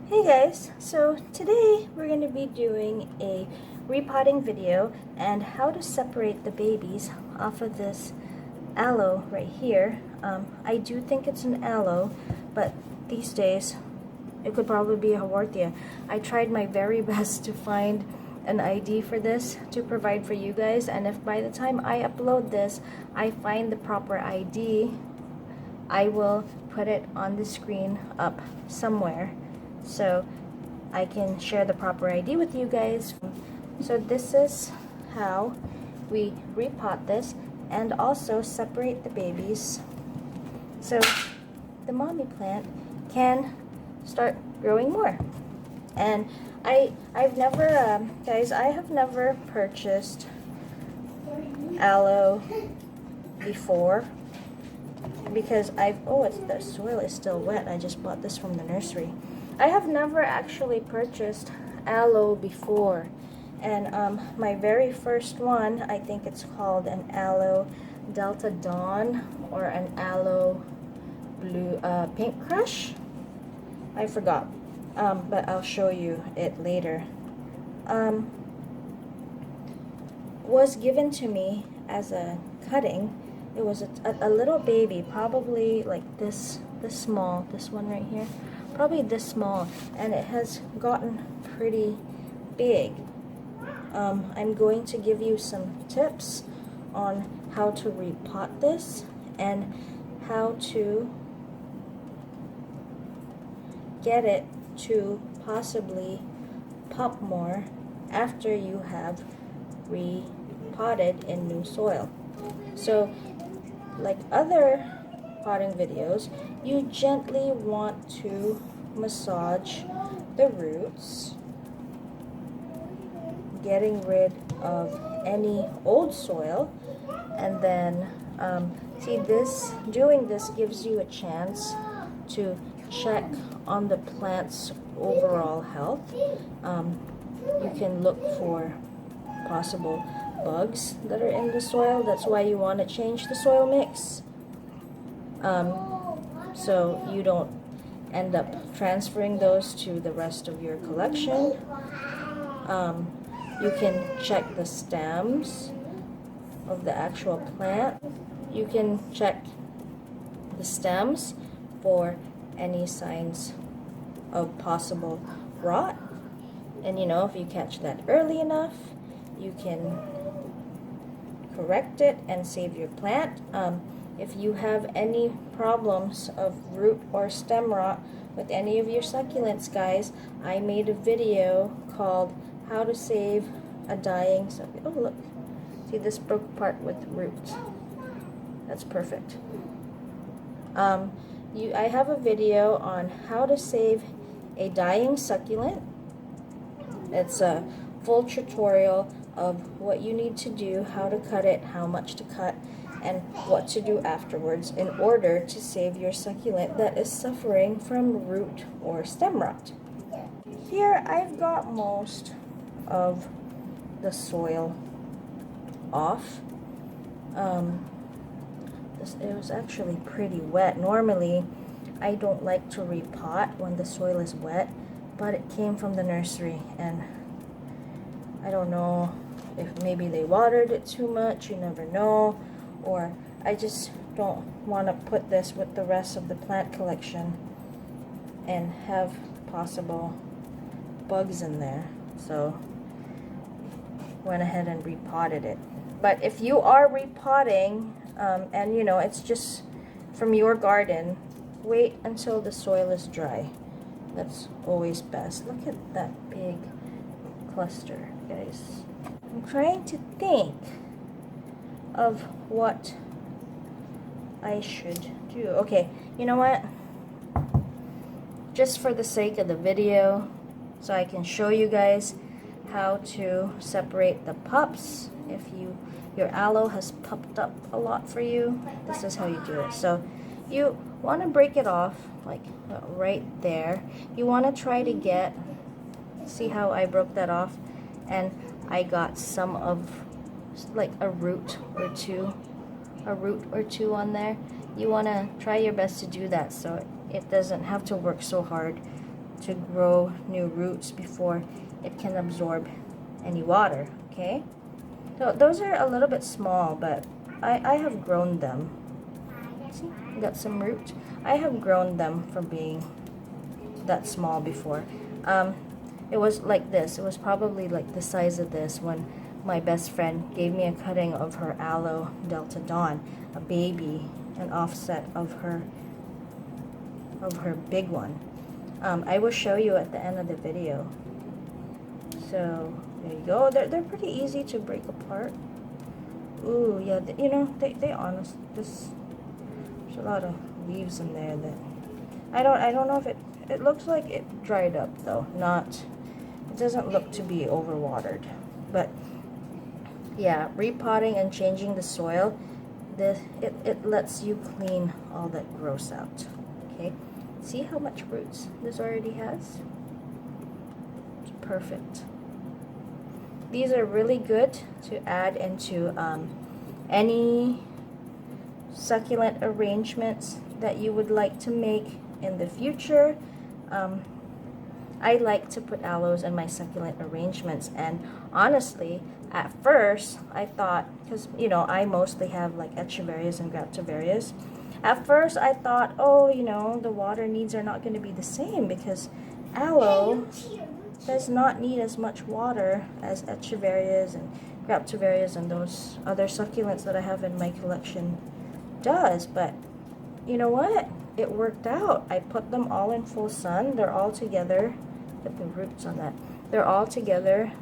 Hey guys, so today we're going to be doing a repotting video and how to separate the babies off of this aloe right here. I do think it's an aloe, but these days it could probably be a haworthia. I tried my very best to find an ID for this to provide for you guys, and if by the time I upload this I find the proper ID, I will put it on the screen up somewhere so I can share the proper ID with you guys. So this is how we repot this and also separate the babies so the mommy plant can start growing more. And I've never guys, I have never purchased aloe before because the soil is still wet. I just bought this from the nursery. I have never actually purchased aloe before, and my very first one, I think it's called an aloe Delta Dawn or an aloe blue pink crush. I forgot, but I'll show you it later. Was given to me as a cutting. It was a little baby, probably like this small, this one right here, probably this small, and it has gotten pretty big. I'm going to give you some tips on how to repot this and how to get it to possibly pop more after you have repotted in new soil. So like other potting videos, you gently want to massage the roots, getting rid of any old soil, and then doing this gives you a chance to check on the plant's overall health. You can look for possible bugs that are in the soil. That's why you want to change the soil mix, so you don't end up transferring those to the rest of your collection. You can check the stems of the actual plant. You can check the stems for any signs of possible rot, and if you catch that early enough, you can correct it and save your plant. If you have any problems of root or stem rot with any of your succulents, guys, I made a video called how to save a dying succulent. Oh look, see this broke apart with roots. That's perfect. I have a video on how to save a dying succulent. It's a full tutorial of what you need to do, how to cut it, how much to cut, and what to do afterwards in order to save your succulent that is suffering from root or stem rot. Here I've got most of the soil off. It was actually pretty wet. Normally I don't like to repot when the soil is wet, but it came from the nursery, and I don't know if maybe they watered it too much, you never know, or I just don't want to put this with the rest of the plant collection and have possible bugs in there, so went ahead and repotted it. But if you are repotting and it's just from your garden, wait until the soil is dry. That's always best. Look at that big cluster, guys. I'm trying to think of what I should do. Okay, you know what? Just for the sake of the video, so I can show you guys how to separate the pups. If your aloe has puffed up a lot for you, this is how you do it. So you want to break it off like right there. You want to try to see how I broke that off, and I got some of like a root or two on there. You want to try your best to do that so it doesn't have to work so hard to grow new roots before it can absorb any water, okay? So those are a little bit small, but I have grown them. See, got some roots. I have grown them from being that small before. It was like this. It was probably like the size of this when my best friend gave me a cutting of her aloe Delta Dawn, a baby, an offset of her big one. I will show you at the end of the video. So there you go. They're pretty easy to break apart. Ooh, yeah. You know, they honest. There's a lot of leaves in there that I don't know if it looks like it dried up though. It doesn't look to be overwatered, but yeah, repotting and changing the soil, it lets you clean all that gross out. Okay, see how much roots this already has? It's perfect. These are really good to add into any succulent arrangements that you would like to make in the future. I like to put aloes in my succulent arrangements, and honestly, at first I thought, because you know I mostly have like echeverias and graptolarias, at first I thought, oh, you know, the water needs are not going to be the same because aloe does not need as much water as echeverias and graptolarias and those other succulents that I have in my collection does. But you know what? It worked out. I put them all in full sun. They're all together. Put the roots on that. They're all together,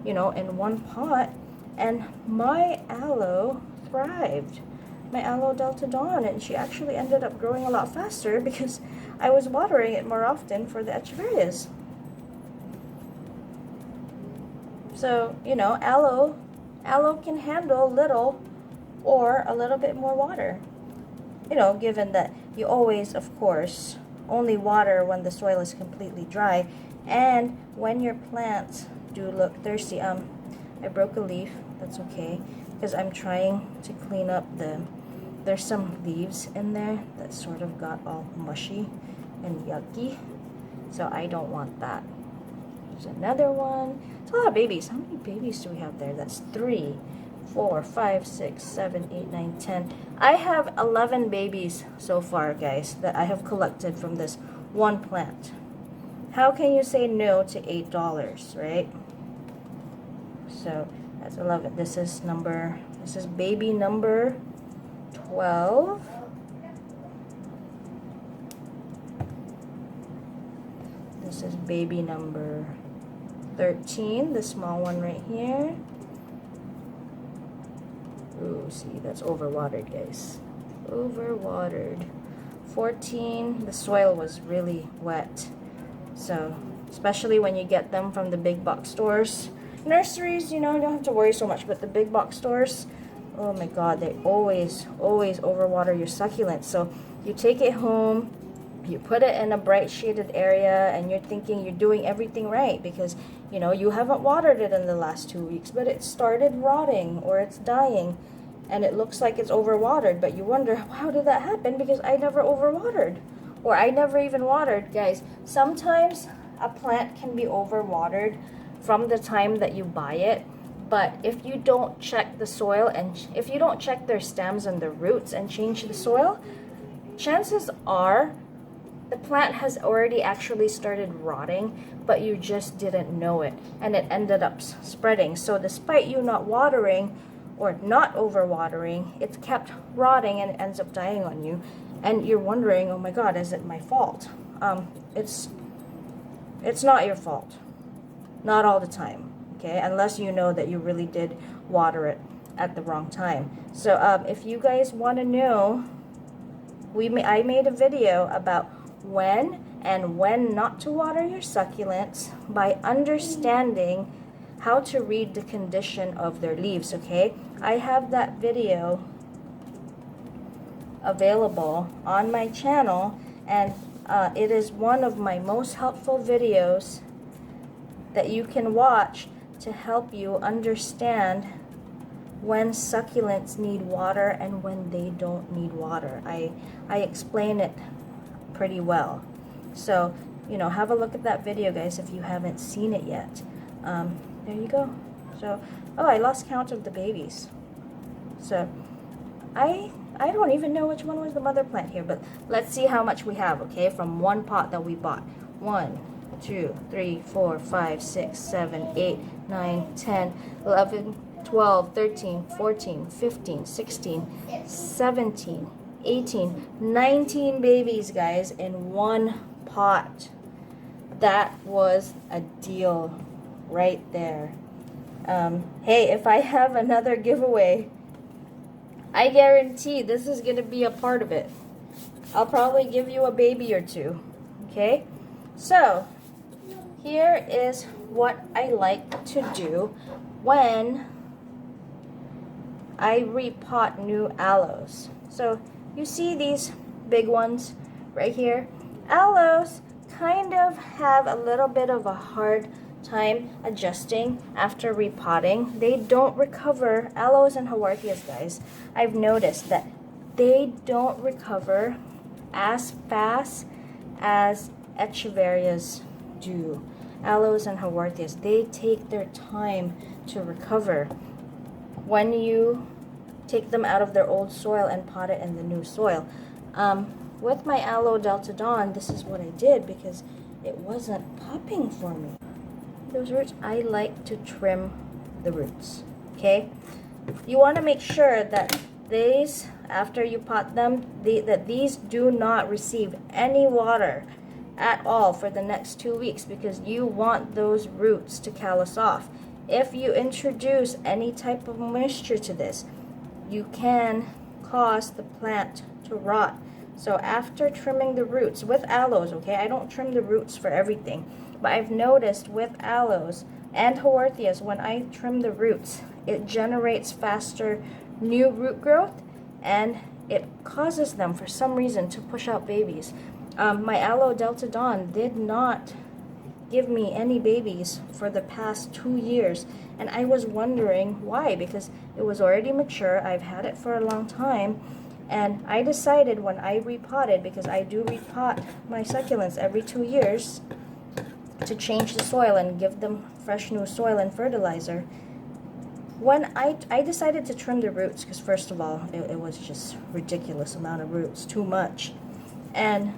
you know, in one pot, and my aloe thrived. My aloe Delta Dawn, and she actually ended up growing a lot faster because I was watering it more often for the echeverias. So, you know, aloe can handle little or a little bit more water. You know, given that you always, of course, only water when the soil is completely dry and when your plants do look thirsty. I broke a leaf. That's okay because I'm trying to clean up there's some leaves in there that sort of got all mushy and yucky, so I don't want that. There's another one. It's a lot of babies. How many babies do we have there? That's 3, 4, 5, 6, 7, 8, 9, 10. I have 11 babies so far, guys, that I have collected from this one plant. How can you say no to $8, right? So that's 11. This is baby number 12. This is baby number 13, the small one right here. Ooh, see, that's overwatered, guys. Overwatered. 14, the soil was really wet. So, especially when you get them from the big box stores. Nurseries, you know, you don't have to worry so much, but the big box stores, oh my God, they always overwater your succulents. So, you take it home, you put it in a bright shaded area, and you're thinking you're doing everything right because, you know, you haven't watered it in the last 2 weeks, but it started rotting or it's dying and it looks like it's overwatered, but you wonder, how did that happen? Because I never overwatered, or I never even watered. Guys, sometimes a plant can be overwatered from the time that you buy it, but if you don't check the soil and if you don't check their stems and the roots and change the soil, chances are the plant has already actually started rotting, but you just didn't know it, and it ended up spreading. So despite you not watering or not overwatering, it's kept rotting and it ends up dying on you, and you're wondering, oh my God, is it my fault? It's not your fault, not all the time, okay, unless you know that you really did water it at the wrong time. So if you guys want to know, I made a video about when and when not to water your succulents by understanding how to read the condition of their leaves, okay? I have that video available on my channel, and it is one of my most helpful videos that you can watch to help you understand when succulents need water and when they don't need water. I explain it pretty well. So you know, have a look at that video, guys, if you haven't seen it yet. There you go. So, oh, I lost count of the babies. So, I don't even know which one was the mother plant here, but let's see how much we have, okay, from one pot that we bought. 1, 2, 3, 4, 5, 6, 7, 8, 9, 10, 11, 12, 13, 14, 15, 16, 17, 18, 19 babies, guys, in one pot. That was a deal right there. Hey, if I have another giveaway, I guarantee this is going to be a part of it. I'll probably give you a baby or two. Okay? So, here is what I like to do when I repot new aloes. So, you see these big ones right here? Aloes kind of have a little bit of a hard time adjusting after repotting. They don't recover. Aloes and Haworthias, guys, I've noticed that they don't recover as fast as Echeverias do. Aloes and Haworthias, they take their time to recover when you take them out of their old soil and pot it in the new soil. With my Aloe Delta Dawn, this is what I did because it wasn't popping for me. Those roots, I like to trim the roots, okay? You want to make sure that these, after you pot them, that these do not receive any water at all for the next 2 weeks because you want those roots to callus off. If you introduce any type of moisture to this, you can cause the plant to rot. So after trimming the roots with aloes, okay, I don't trim the roots for everything, but I've noticed with aloes and Haworthias, when I trim the roots, it generates faster new root growth and it causes them for some reason to push out babies. My Aloe Delta Dawn did not give me any babies for the past 2 years, and I was wondering why, because it was already mature. I've had it for a long time, and I decided when I repotted, because I do repot my succulents every 2 years to change the soil and give them fresh new soil and fertilizer. When I decided to trim the roots, because first of all, it was just ridiculous amount of roots, too much, and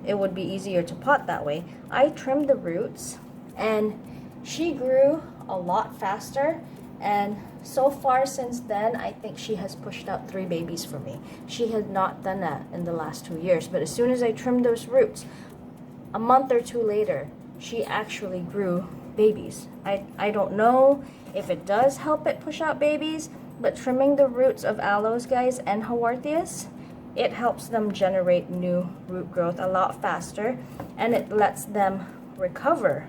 it would be easier to pot that way. I trimmed the roots and she grew a lot faster, and so far since then I think she has pushed out 3 babies for me. She had not done that in the last 2 years, but as soon as I trimmed those roots, a month or 2 later, she actually grew babies. I don't know if it does help it push out babies, but trimming the roots of aloes, guys, and Haworthias, it helps them generate new root growth a lot faster, and it lets them recover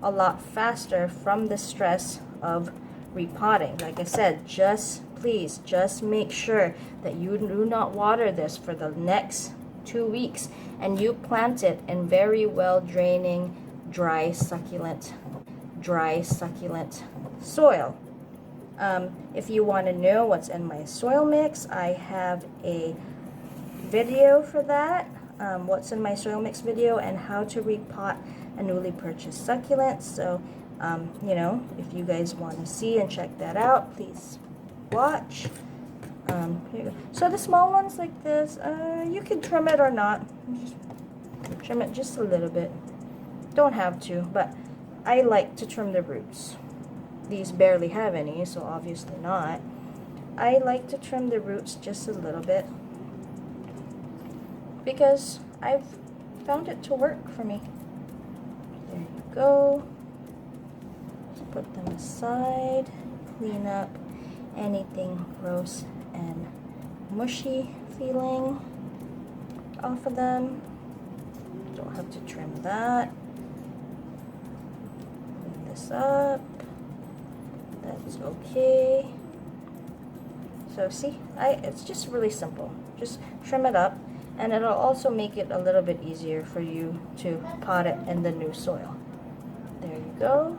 a lot faster from the stress of repotting. Like I said, please just make sure that you do not water this for the next 2 weeks, and you plant it in very well draining, dry succulent soil. If you want to know what's in my soil mix, I have a video for that, what's in my soil mix video, and how to repot a newly purchased succulent. So you know, if you guys want to see and check that out, please watch. Here you go. So the small ones like this, you can trim it or not. Just trim it just a little bit. Don't have to, but I like to trim the roots. These barely have any, so obviously not. I like to trim the roots just a little bit because I've found it to work for me. There you go. Just put them aside. Clean up anything gross and mushy feeling off of them. Don't have to trim that. Clean this up. That's okay. So see, it's just really simple. Just trim it up, and it'll also make it a little bit easier for you to pot it in the new soil. There you go.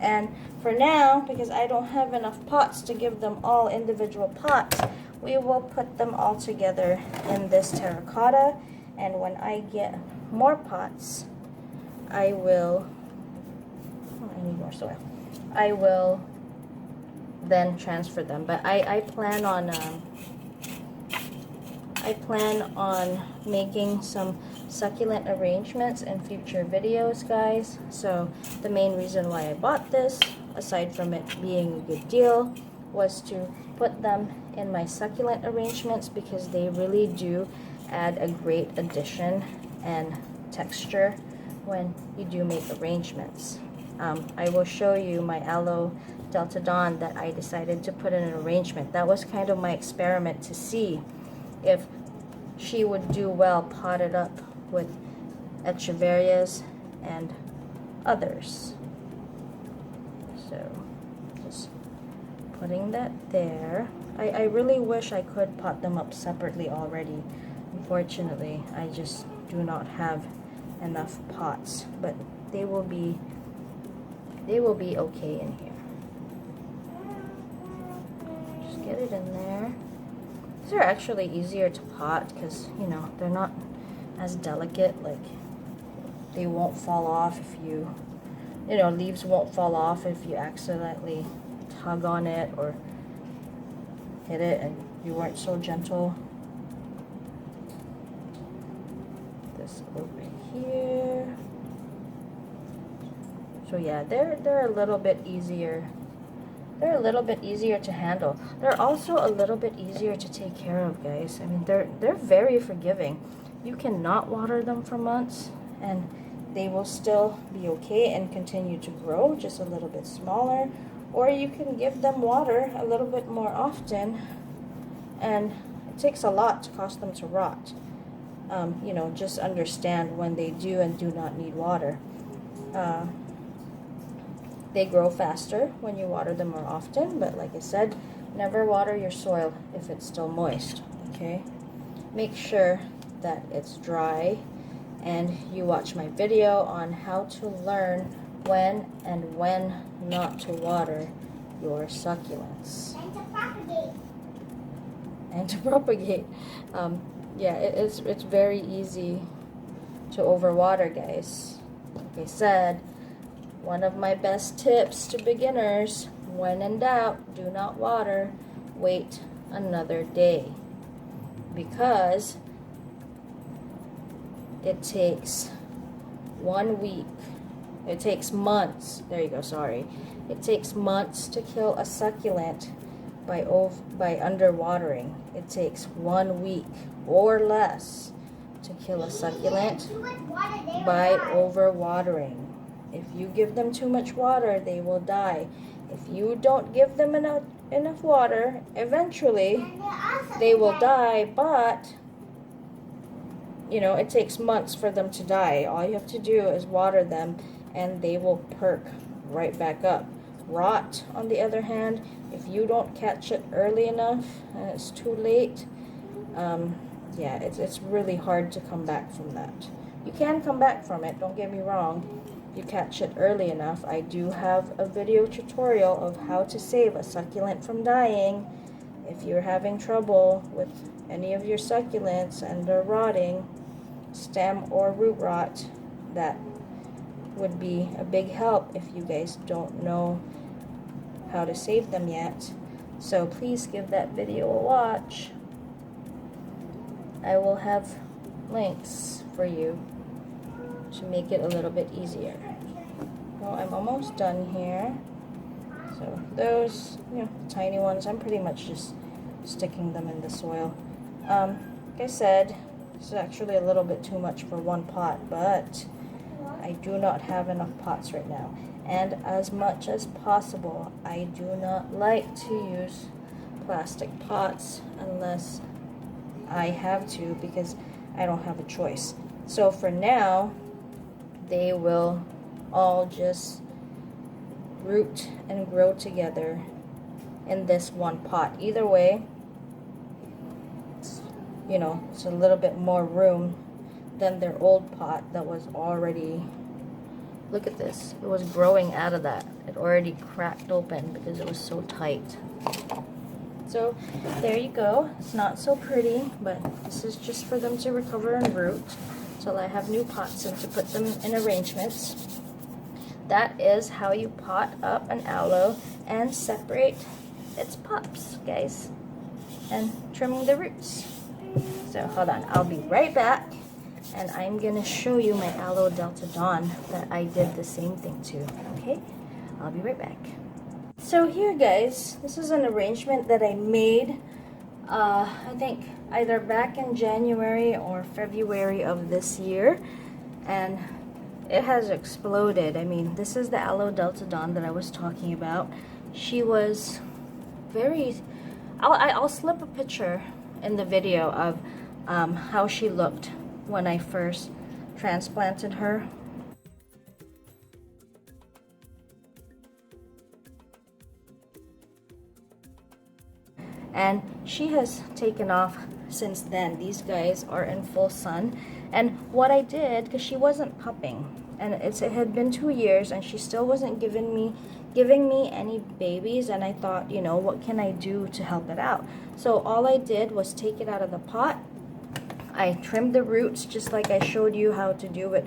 And for now, because I don't have enough pots to give them all individual pots, we will put them all together in this terracotta. And when I get more pots, I will, oh, I need more soil. I will then transfer them. But I plan on making some succulent arrangements in future videos, guys. So the main reason why I bought this, aside from it being a good deal, was to put them in my succulent arrangements because they really do add a great addition and texture when you do make arrangements. I will show you my aloe Delta Dawn that I decided to put in an arrangement. That was kind of my experiment to see if she would do well potted up with echeverias and others. So just putting that there. I really wish I could pot them up separately already. Unfortunately, I just do not have enough pots, but they will be okay in here. Just get it in there. These are actually easier to pot because, you know, they're not as delicate. Like, they won't fall off if you know, leaves won't fall off if you accidentally tug on it or hit it and you weren't so gentle. This over here. So yeah, they're a little bit easier. They're a little bit easier to handle. They're also a little bit easier to take care of, guys. I mean, they're very forgiving. You cannot water them for months and they will still be okay and continue to grow, just a little bit smaller. Or you can give them water a little bit more often, and it takes a lot to cause them to rot. You know, just understand when they do and do not need water. They grow faster when you water them more often, but like I said, never water your soil if it's still moist, okay? Make sure that it's dry, and you watch my video on how to learn when not to water your succulents. And to propagate. And to propagate. Yeah, it's very easy to overwater, guys. Like I said, one of my best tips to beginners, when in doubt, do not water, wait another day. Because it takes 1 week. It takes months. There you go, sorry. It takes months to kill a succulent by underwatering. It takes 1 week or less to kill a succulent by overwatering. If you give them too much water, they will die. If you don't give them enough water, eventually they will die, but you know, it takes months for them to die. All you have to do is water them and they will perk right back up. Rot, on the other hand, if you don't catch it early enough and it's too late, yeah, it's really hard to come back from that. You can come back from it, don't get me wrong. If you catch it early enough, I do have a video tutorial of how to save a succulent from dying. If you're having trouble with any of your succulents and they're rotting, stem or root rot, that would be a big help if you guys don't know how to save them yet. So please give that video a watch. I will have links for you to make it a little bit easier. Well, I'm almost done here. So those, you know, tiny ones, I'm pretty much just sticking them in the soil. Like I said, this is actually a little bit too much for one pot, but I do not have enough pots right now. And as much as possible, I do not like to use plastic pots unless I have to, because I don't have a choice. So for now, they will all just root and grow together in this one pot. Either way, you know, it's a little bit more room than their old pot that was already, look at this, it was growing out of that. It already cracked open because it was so tight. So there you go. It's not so pretty, but this is just for them to recover and root. till I have new pots and to put them in arrangements. That is how you pot up an aloe and separate its pups, guys, and trimming the roots. So hold on, I'll be right back, and I'm gonna show you my aloe Delta Dawn that I did the same thing to. Okay, I'll be right back. So here, guys, this is an arrangement that I made I think either back in January or February of this year, and it has exploded. I mean, this is the aloe Delta Dawn that I was talking about. She was very, I'll slip a picture in the video of how she looked when I first transplanted her. And she has taken off since then. These guys are in full sun. And what I did, because she wasn't pupping, and it had been 2 years and she still wasn't giving me any babies, and I thought, you know, what can I do to help it out? So all I did was take it out of the pot. I trimmed the roots just like I showed you how to do it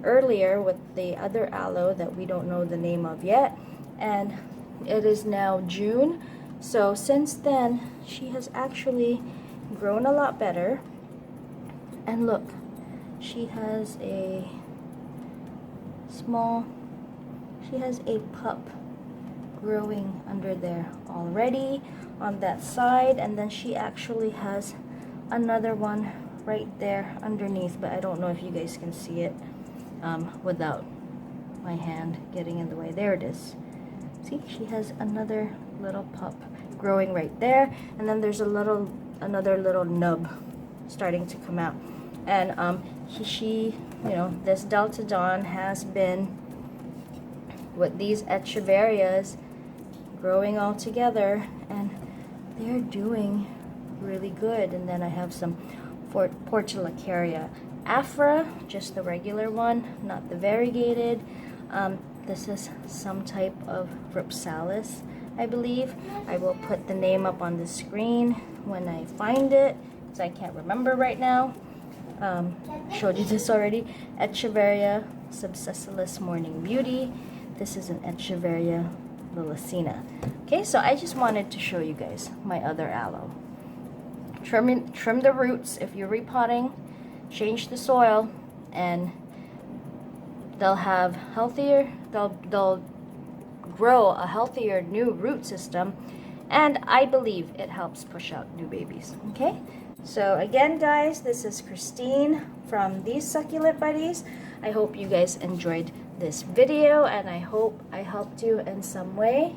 earlier with the other aloe that we don't know the name of yet. And it is now June. So since then, she has actually grown a lot better. And look, she has a pup growing under there already on that side. And then she actually has another one right there underneath, but I don't know if you guys can see it without my hand getting in the way. There it is. See, she has another little pup growing right there, and then there's another little nub starting to come out. And she, you know, this Delta Dawn has been with these echeverias growing all together, and they're doing really good. And then I have some Portulacaria afra, just the regular one, not the variegated. This is some type of Rhipsalis, I believe. I will put the name up on the screen when I find it, because I can't remember right now. Showed you this already. Echeveria subsessilis Morning Beauty. This is an Echeveria lilacina. Okay, so I just wanted to show you guys my other aloe. Trim the roots if you're repotting, change the soil, and they'll have healthier, they'll grow a healthier new root system, and I believe it helps push out new babies. Okay, so again, guys, this is Christine from These Succulent Buddies. I hope you guys enjoyed this video, and I hope I helped you in some way.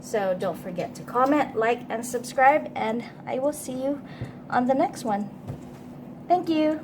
So don't forget to comment, like, and subscribe, and I will see you on the next one. Thank you.